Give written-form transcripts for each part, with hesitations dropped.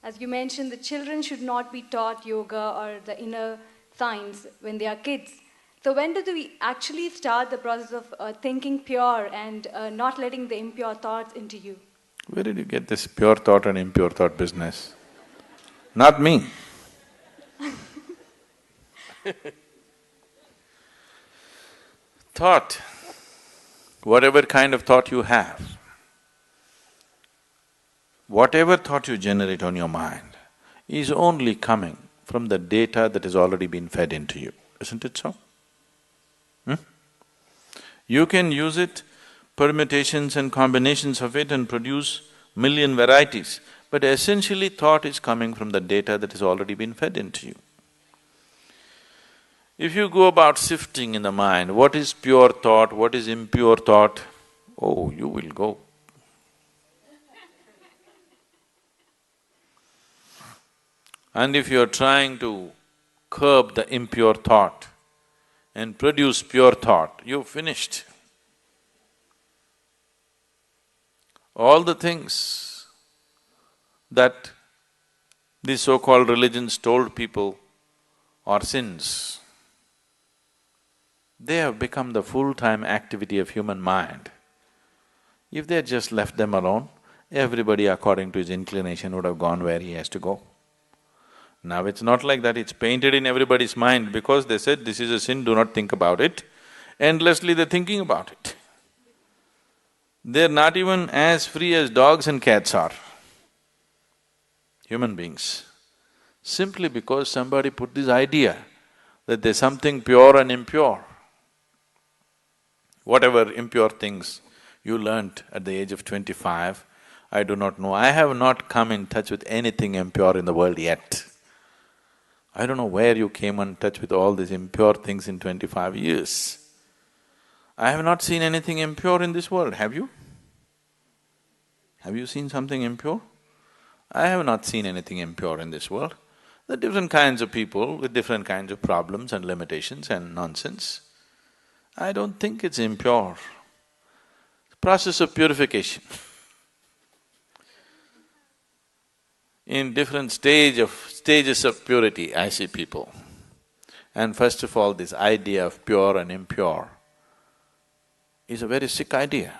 As you mentioned, the children should not be taught yoga or the inner science when they are kids. So when do we actually start the process of thinking pure and not letting the impure thoughts into you? Where did you get this pure thought and impure thought business? Not me. Thought, whatever kind of thought you have, whatever thought you generate on your mind is only coming from the data that has already been fed into you, isn't it so? Hmm? You can use it, permutations and combinations of it and produce million varieties, but essentially thought is coming from the data that has already been fed into you. If you go about sifting in the mind, what is pure thought, what is impure thought, oh, you will go. And if you're trying to curb the impure thought and produce pure thought, you've finished. All the things that these so-called religions told people are sins, they have become the full-time activity of human mind. If they had just left them alone, everybody according to his inclination would have gone where he has to go. Now it's not like that, it's painted in everybody's mind because they said, this is a sin, do not think about it. Endlessly they're thinking about it. They're not even as free as dogs and cats are, human beings. Simply because somebody put this idea that there's something pure and impure. Whatever impure things you learnt at the age of 25, I do not know. I have not come in touch with anything impure in the world yet. I don't know where you came in touch with all these impure things in 25 years. I have not seen anything impure in this world, have you? Have you seen something impure? I have not seen anything impure in this world. There are different kinds of people with different kinds of problems and limitations and nonsense. I don't think it's impure. Process of purification. In different stages of purity, I see people. And first of all, this idea of pure and impure is a very sick idea.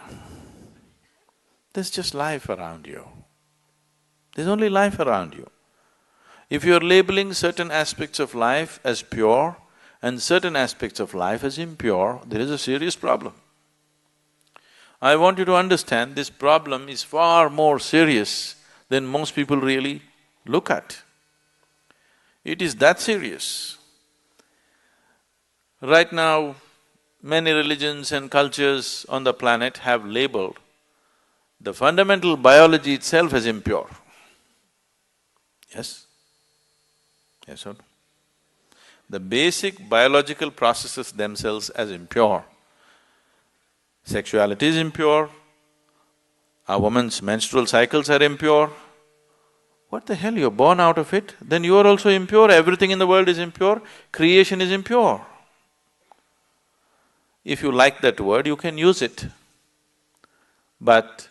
There's just life around you. There's only life around you. If you're labeling certain aspects of life as pure and certain aspects of life as impure, there is a serious problem. I want you to understand this problem is far more serious than most people really look at. It is that serious. Right now, many religions and cultures on the planet have labeled the fundamental biology itself as impure. Yes? Yes or no? The basic biological processes themselves as impure. Sexuality is impure, a woman's menstrual cycles are impure. What the hell, you're born out of it, then you are also impure, everything in the world is impure, creation is impure. If you like that word, you can use it. But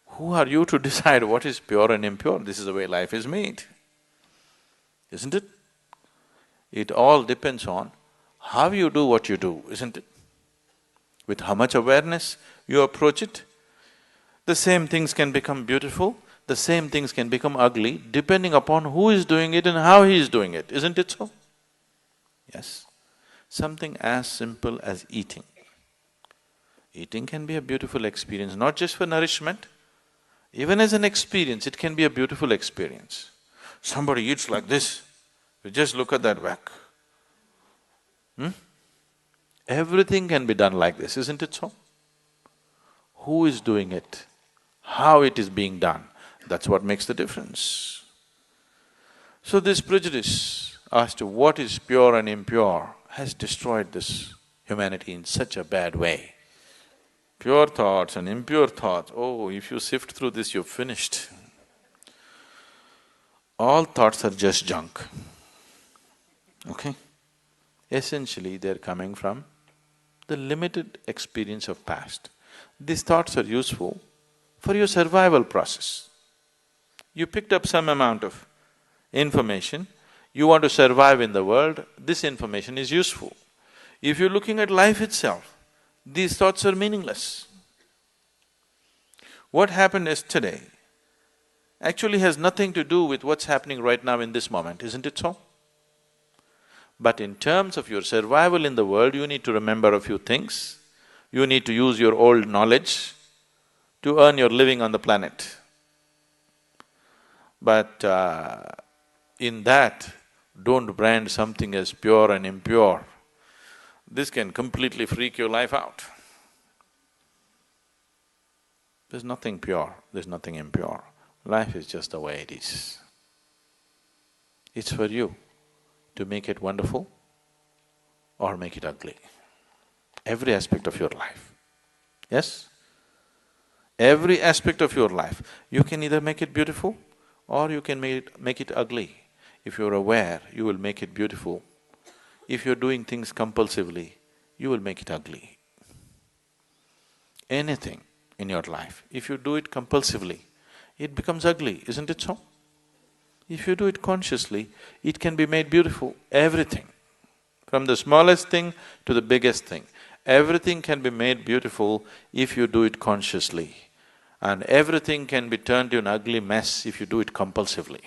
who are you to decide what is pure and impure? This is the way life is made, isn't it? It all depends on how you do what you do, isn't it? With how much awareness you approach it. The same things can become beautiful, the same things can become ugly, depending upon who is doing it and how he is doing it, isn't it so? Yes. Something as simple as eating. Eating can be a beautiful experience, not just for nourishment, even as an experience, it can be a beautiful experience. Somebody eats like this, you just look at that whack. Everything can be done like this, isn't it so? Who is doing it? How it is being done, that's what makes the difference. So this prejudice as to what is pure and impure has destroyed this humanity in such a bad way. Pure thoughts and impure thoughts, oh, if you sift through this, you're finished. All thoughts are just junk, okay? Essentially, they're coming from the limited experience of past. These thoughts are useful for your survival process. You picked up some amount of information, you want to survive in the world, this information is useful. If you're looking at life itself, these thoughts are meaningless. What happened yesterday actually has nothing to do with what's happening right now in this moment, isn't it so? But in terms of your survival in the world, you need to remember a few things. You need to use your old knowledge to earn your living on the planet. But in that, don't brand something as pure and impure. This can completely freak your life out. There's nothing pure, there's nothing impure. Life is just the way it is. It's for you to make it wonderful or make it ugly. Every aspect of your life. Yes? Every aspect of your life. You can either make it beautiful or you can make it ugly. If you're aware, you will make it beautiful. If you're doing things compulsively, you will make it ugly. Anything in your life, if you do it compulsively, it becomes ugly, isn't it so? If you do it consciously, it can be made beautiful, everything. From the smallest thing to the biggest thing, everything can be made beautiful if you do it consciously. And everything can be turned to an ugly mess if you do it compulsively.